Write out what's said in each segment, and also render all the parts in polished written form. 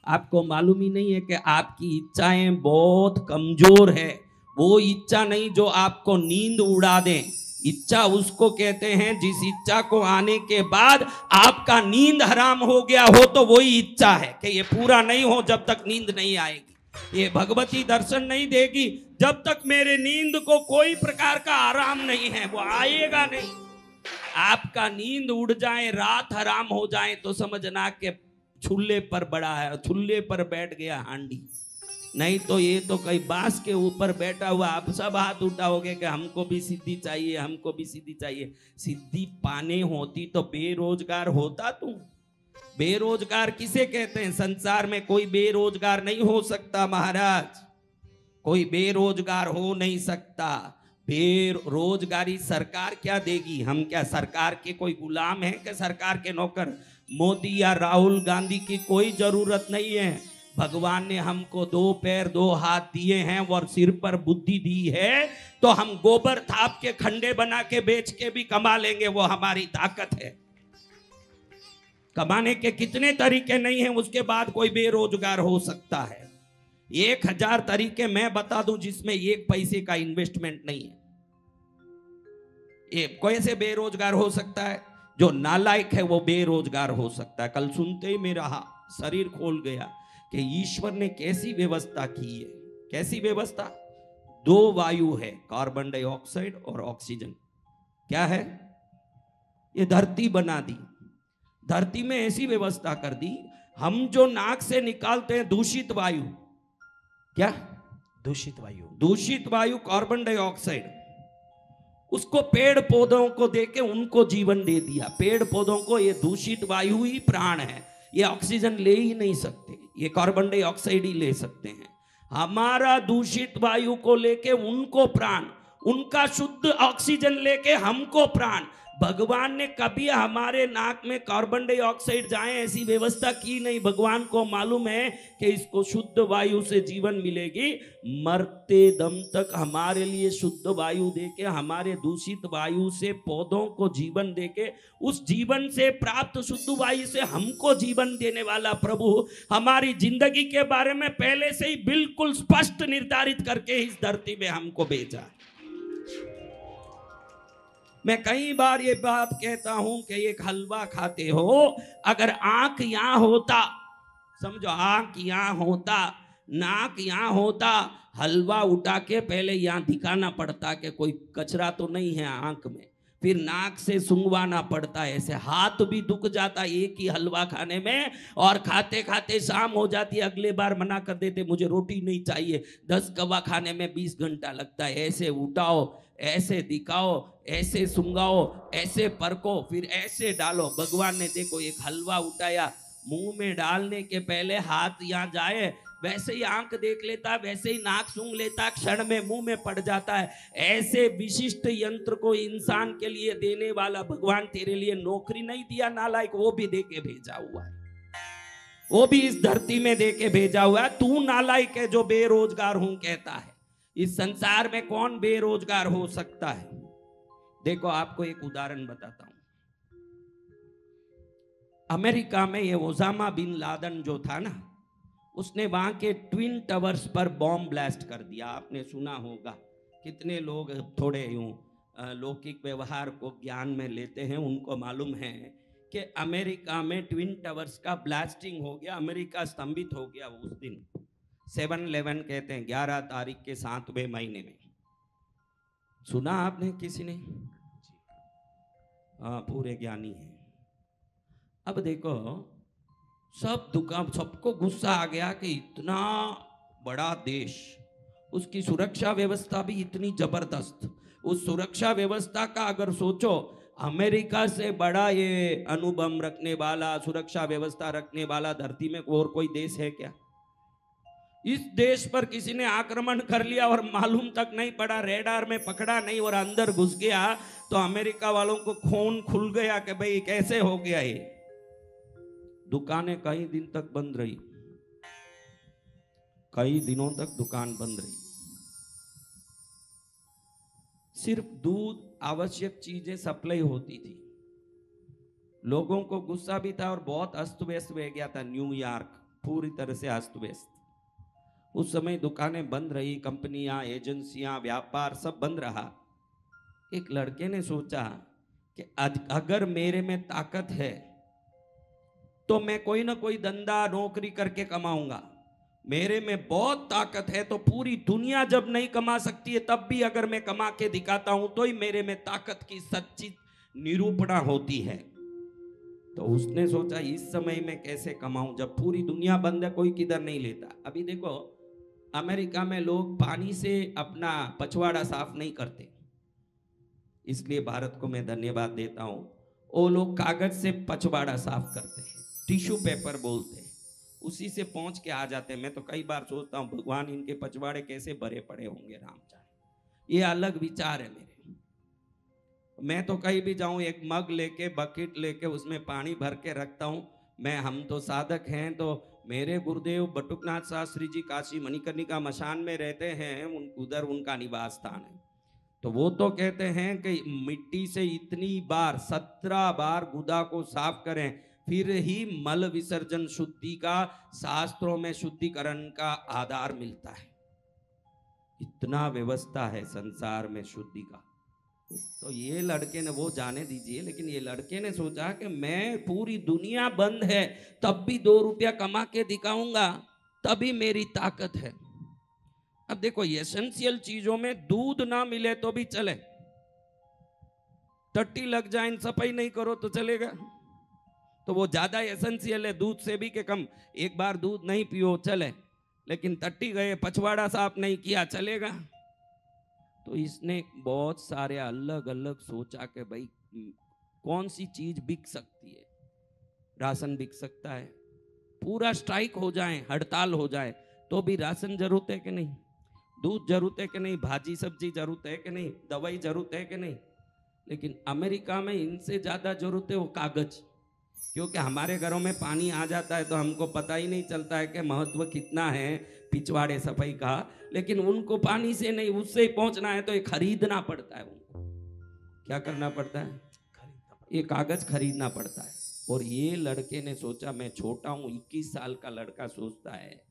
आपको मालूम ही नहीं है कि आपकी इच्छाएं बहुत कमजोर है। वो इच्छा नहीं जो आपको नींद उड़ा दे। इच्छा उसको कहते हैं जिस इच्छा को आने के बाद आपका नींद हराम हो गया हो, तो वही इच्छा है कि ये पूरा नहीं हो जब तक नींद नहीं आएगी। ये भगवती दर्शन नहीं देगी जब तक मेरे नींद को कोई प्रकार का आराम नहीं है, वो आएगा नहीं। आपका नींद उड़ जाए, रात हराम हो जाए, तो समझना के चूल्हे पर बड़ा है, चूल्हे पर बैठ गया हांडी। नहीं तो ये तो कई बांस के ऊपर बैठा हुआ। आप सब हाथ उठाओगे कि हमको भी सिद्धि चाहिए, हमको भी सिद्धि चाहिए। सिद्धि पाने होती तो बेरोजगार होता तू। बेरोजगार किसे कहते हैं? संसार में कोई बेरोजगार नहीं हो सकता महाराज, कोई बेरोजगार हो नहीं सकता। बेरोजगारी सरकार क्या देगी? हम क्या सरकार के कोई गुलाम हैं कि सरकार के नौकर? मोदी या राहुल गांधी की कोई जरूरत नहीं है। भगवान ने हमको 2 पैर 2 हाथ दिए हैं और सिर पर बुद्धि दी है, तो हम गोबर थाप के खंडे बना के बेच के भी कमा लेंगे, वो हमारी ताकत है। कमाने के कितने तरीके नहीं हैं, उसके बाद कोई बेरोजगार हो सकता है। 1000 तरीके मैं बता दूं जिसमें 1 पैसे का इन्वेस्टमेंट नहीं है। ये कैसे बेरोजगार हो सकता है? जो नालायक है वो बेरोजगार हो सकता है। कल सुनते ही मेरा शरीर खोल गया कि ईश्वर ने कैसी व्यवस्था की है। कैसी व्यवस्था? 2 वायु है, कार्बन डाइऑक्साइड और ऑक्सीजन। क्या है? ये धरती बना दी। धरती में ऐसी व्यवस्था कर दी, हम जो नाक से निकालते हैं दूषित वायु, क्या? दूषित वायु। दूषित वायु कार्बन डाइऑक्साइड, उसको पेड़ पौधों को देके उनको जीवन दे दिया। पेड़ पौधों को ये दूषित वायु ही प्राण है, ये ऑक्सीजन ले ही नहीं सकते, ये कार्बन डाइऑक्साइड ही ले सकते हैं। हमारा दूषित वायु को लेके उनको प्राण, उनका शुद्ध ऑक्सीजन लेके हमको प्राण। भगवान ने कभी हमारे नाक में कार्बन डाइऑक्साइड जाए ऐसी व्यवस्था की नहीं। भगवान को मालूम है कि इसको शुद्ध वायु से जीवन मिलेगी। मरते दम तक हमारे लिए शुद्ध वायु देके, हमारे दूषित वायु से पौधों को जीवन देके, उस जीवन से प्राप्त शुद्ध वायु से हमको जीवन देने वाला प्रभु हमारी जिंदगी के बारे में पहले से ही बिल्कुल स्पष्ट निर्धारित करके इस धरती में हमको भेजा। मैं कई बार ये बात कहता हूं कि एक हलवा खाते हो, अगर आंख यहां होता, समझो आंख यहां होता, नाक यहां होता, हलवा उठा के पहले यहां दिखाना पड़ता कि कोई कचरा तो नहीं है आंख में, फिर नाक से सूंघवाना पड़ता है, ऐसे हाथ भी दुख जाता एक ही हलवा खाने में, और खाते खाते शाम हो जाती है। अगले बार मना कर देते मुझे रोटी नहीं चाहिए, 10 कवा खाने में 20 घंटा लगता है। ऐसे उठाओ, ऐसे दिखाओ, ऐसे सूंघाओ, ऐसे परको, फिर ऐसे डालो। भगवान ने देखो एक हलवा उठाया, मुंह में डालने के पहले हाथ यहाँ जाए, वैसे ही आंख देख लेता, वैसे ही नाक सूंघ लेता, क्षण में मुंह में पड़ जाता है। ऐसे विशिष्ट यंत्र को इंसान के लिए देने वाला भगवान तेरे लिए नौकरी नहीं दिया नालायक, वो भी दे के भेजा हुआ है, वो भी इस धरती में दे के भेजा हुआ है। तू नालायक है जो बेरोजगार हूं कहता है। इस संसार में कौन बेरोजगार हो सकता है? देखो आपको एक उदाहरण बताता हूं। अमेरिका में ये ओसामा बिन लादेन जो था ना, उसने वहां के ट्विन टावर्स पर बॉम्ब ब्लास्ट कर दिया। आपने सुना होगा। कितने लोग थोड़े यूं लौकिक व्यवहार को ज्ञान में लेते हैं, उनको मालूम है कि अमेरिका में ट्विन टावर्स का ब्लास्टिंग हो गया, अमेरिका स्तंभित हो गया उस दिन। 7/11 कहते हैं, 11 तारीख के 7वें महीने में। सुना आपने किसी ने? हाँ, पूरे ज्ञानी हैं। अब देखो, सब दुकान, सबको गुस्सा आ गया कि इतना बड़ा देश, उसकी सुरक्षा व्यवस्था भी इतनी जबरदस्त, उस सुरक्षा व्यवस्था का अगर सोचो, अमेरिका से बड़ा ये अनुभव रखने वाला, सुरक्षा व्यवस्था रखने वाला धरती में और कोई देश है क्या? इस देश पर किसी ने आक्रमण कर लिया और मालूम तक नहीं पड़ा, रेडार में पकड़ा नहीं और अंदर घुस गया, तो अमेरिका वालों को खून खुल गया कि भाई कैसे हो गया ये। दुकानें कई दिन तक बंद रही, कई दिनों तक दुकान बंद रही। सिर्फ दूध, आवश्यक चीजें सप्लाई होती थी। लोगों को गुस्सा भी था और बहुत अस्त व्यस्त हो गया था न्यूयॉर्क, पूरी तरह से अस्त व्यस्त। उस समय दुकानें बंद रही, कंपनियां, एजेंसियां, व्यापार सब बंद रहा। एक लड़के ने सोचा कि अगर मेरे में ताकत है तो मैं कोई ना कोई धंधा नौकरी करके कमाऊंगा। मेरे में बहुत ताकत है तो पूरी दुनिया जब नहीं कमा सकती है तब भी अगर मैं कमा के दिखाता हूं तो ही मेरे में ताकत की सच्ची निरूपणा होती है। तो उसने सोचा इस समय में कैसे कमाऊं जब पूरी दुनिया बंद है, कोई किधर नहीं लेता। अभी देखो अमेरिका में लोग पानी से अपना पछवाड़ा साफ नहीं करते, इसलिए भारत को मैं धन्यवाद देता हूं। वो लोग कागज से पछवाड़ा साफ करते हैं, टिश्यू पेपर बोलते हैं, उसी से पहुंच के आ जाते हैं। मैं तो कई बार सोचता हूं भगवान इनके पछवाड़े कैसे भरे पड़े होंगे, राम जाने। ये अलग विचार है मेरे। मैं तो कहीं भी जाऊं एक मग लेके, बकेट लेके उसमें पानी भर के रखता हूं। हम तो साधक हैं, तो मेरे गुरुदेव बटुकनाथ शास्त्री जी काशी मणिकर्णिका मशान में रहते हैं, उधर उनका निवास स्थान है। तो वो तो कहते हैं कि मिट्टी से इतनी बार 17 बार गुदा को साफ करें फिर ही मल विसर्जन शुद्धि का, शास्त्रों में शुद्धिकरण का आधार मिलता है। इतना व्यवस्था है संसार में शुद्धि का। तो ये लड़के ने, वो जाने दीजिए, लेकिन ये लड़के ने सोचा कि मैं पूरी दुनिया बंद है तब भी 2 रुपया कमा के दिखाऊंगा, तभी मेरी ताकत है। अब देखो एसेंशियल चीजों में दूध ना मिले तो भी चले, टट्टी लग जाए सफाई नहीं करो तो चलेगा, तो वो ज्यादा एसेंशियल है दूध से भी के कम। एक बार दूध नहीं पियो चले, लेकिन टट्टी गए पछवाड़ा साफ नहीं किया चलेगा। तो इसने बहुत सारे अलग अलग सोचा कि भाई कौन सी चीज बिक सकती है। राशन बिक सकता है, पूरा स्ट्राइक हो जाए, हड़ताल हो जाए तो भी राशन जरूरत है कि नहीं, दूध जरूरत है कि नहीं, भाजी सब्जी जरूरत है कि नहीं, दवाई जरूरत है कि नहीं। लेकिन अमेरिका में इनसे ज्यादा जरूरत है वो कागज, क्योंकि हमारे घरों में पानी आ जाता है तो हमको पता ही नहीं चलता है कि महत्व कितना है पिछवाड़े सफाई का, लेकिन उनको पानी से नहीं, उससे ही पहुंचना है तो ये खरीदना पड़ता है। उनको क्या करना पड़ता है, ये कागज खरीदना पड़ता है। और ये लड़के ने सोचा, मैं छोटा हूं 21 साल का लड़का सोचता है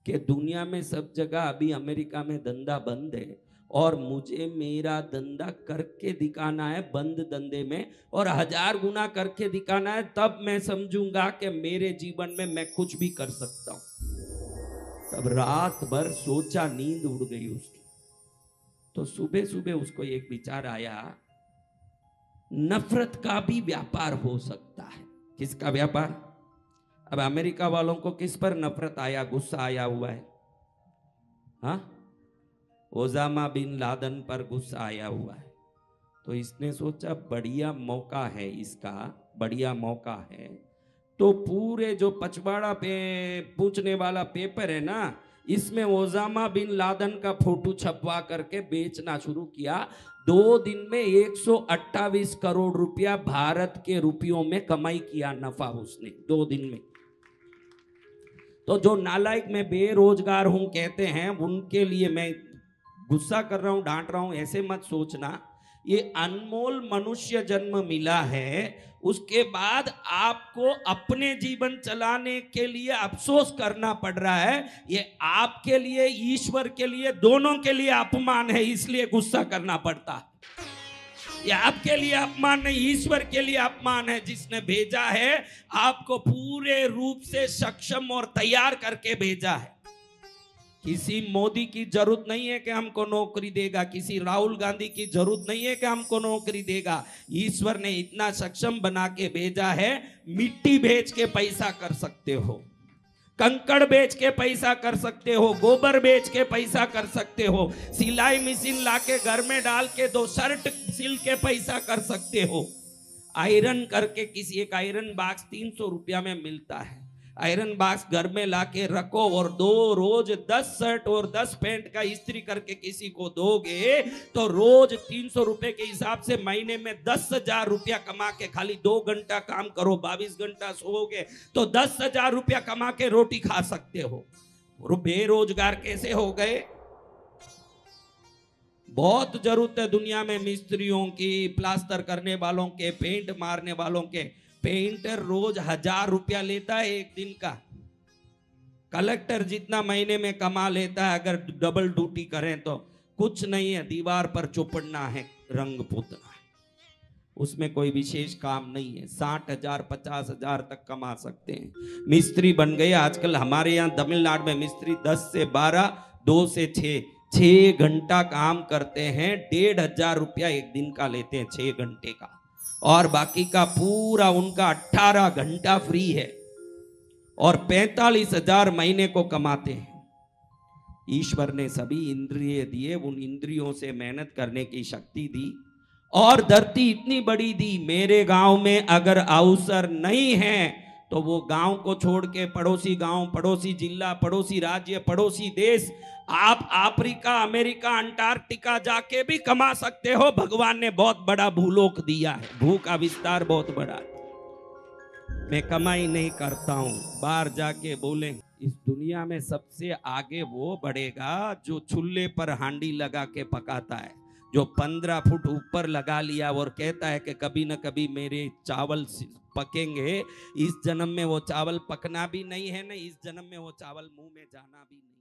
कि दुनिया में सब जगह अभी अमेरिका में धंधा बंद है और मुझे मेरा धंधा करके दिखाना है बंद धंधे में, और 1000 गुना करके दिखाना है, तब मैं समझूंगा कि मेरे जीवन में मैं कुछ भी कर सकता हूं। तब रात भर सोचा, नींद उड़ गई उसकी। तो सुबह सुबह उसको एक विचार आया, नफरत का भी व्यापार हो सकता है। किसका व्यापार? अब अमेरिका वालों को किस पर नफरत आया, गुस्सा आया हुआ है? हाँ, ओसामा बिन लादेन पर गुस्सा आया हुआ है। तो इसने सोचा बढ़िया मौका है, इसका बढ़िया मौका है। तो पूरे जो पचवाड़ा पे पूछने वाला पेपर है ना, इसमें ओसामा बिन लादेन का फोटो छपवा करके बेचना शुरू किया। 2 दिन में 128 करोड़ रुपया भारत के रुपयों में कमाई किया, नफा उसने 2 दिन में। तो जो नालायक मैं बेरोजगार हूं कहते हैं, उनके लिए मैं गुस्सा कर रहा हूं, डांट रहा हूं, ऐसे मत सोचना। ये अनमोल मनुष्य जन्म मिला है, उसके बाद आपको अपने जीवन चलाने के लिए अफसोस करना पड़ रहा है। ये आपके लिए, ईश्वर के लिए, दोनों के लिए अपमान है, इसलिए गुस्सा करना पड़ता है। ये आपके लिए अपमान नहीं, ईश्वर के लिए अपमान है, जिसने भेजा है आपको पूरे रूप से सक्षम और तैयार करके भेजा है। किसी मोदी की जरूरत नहीं है कि हमको नौकरी देगा, किसी राहुल गांधी की जरूरत नहीं है कि हमको नौकरी देगा। ईश्वर ने इतना सक्षम बना के भेजा है। मिट्टी बेच के पैसा कर सकते हो, कंकड़ बेच के पैसा कर सकते हो, गोबर बेच के पैसा कर सकते हो, सिलाई मशीन लाके घर में डाल के 2 शर्ट सिल के पैसा कर सकते हो, आयरन करके किसी एक आयरन बॉक्स 300 रुपया में मिलता है, आयरन बॉक्स घर में लाके रखो और 2 रोज 10 शर्ट और 10 पैंट का इस्त्री करके किसी को दोगे तो रोज 300 रुपए के हिसाब से महीने में 10,000 रुपया कमा के, खाली 2 घंटा काम करो, 22 घंटा सोओगे तो 10,000 रुपया कमा के रोटी खा सकते हो। बेरोजगार कैसे हो गए? बहुत जरूरत है दुनिया में मिस्त्रियों की, प्लास्टर करने वालों के, पेंट मारने वालों के। पेंटर रोज 1000 रुपया लेता है एक दिन का। कलेक्टर जितना महीने में कमा लेता है, अगर डबल ड्यूटी करें तो कुछ नहीं है, दीवार पर चुपड़ना है, रंग पोतना है, उसमें कोई विशेष काम नहीं है। 60,000 50,000 तक कमा सकते हैं। मिस्त्री बन गए आजकल हमारे यहाँ तमिलनाडु में, मिस्त्री 10 से 12, 2 से 6 घंटा काम करते हैं, 1,500 रुपया एक दिन का लेते हैं, 6 घंटे का, और बाकी का पूरा उनका 18 घंटा फ्री है, और 45,000 महीने को कमाते हैं। ईश्वर ने सभी इंद्रिय दिए, उन इंद्रियों से मेहनत करने की शक्ति दी, और धरती इतनी बड़ी दी। मेरे गांव में अगर अवसर नहीं है तो वो गांव को छोड़ के पड़ोसी गांव, पड़ोसी जिला, पड़ोसी राज्य, पड़ोसी देश, आप अफ्रीका, अमेरिका, अंटार्कटिका जाके भी कमा सकते हो। भगवान ने बहुत बड़ा भूलोक दिया है, भू का विस्तार बहुत बड़ा है। मैं कमाई नहीं करता हूं, बाहर जाके बोले इस दुनिया में सबसे आगे वो बढ़ेगा जो चूल्हे पर हांडी लगा के पकाता है, जो 15 फुट ऊपर लगा लिया और कहता है कि कभी न कभी मेरे चावल पकेंगे। इस जन्म में वो चावल पकना भी नहीं है, ना इस जन्म में वो चावल मुंह में जाना भी नहीं।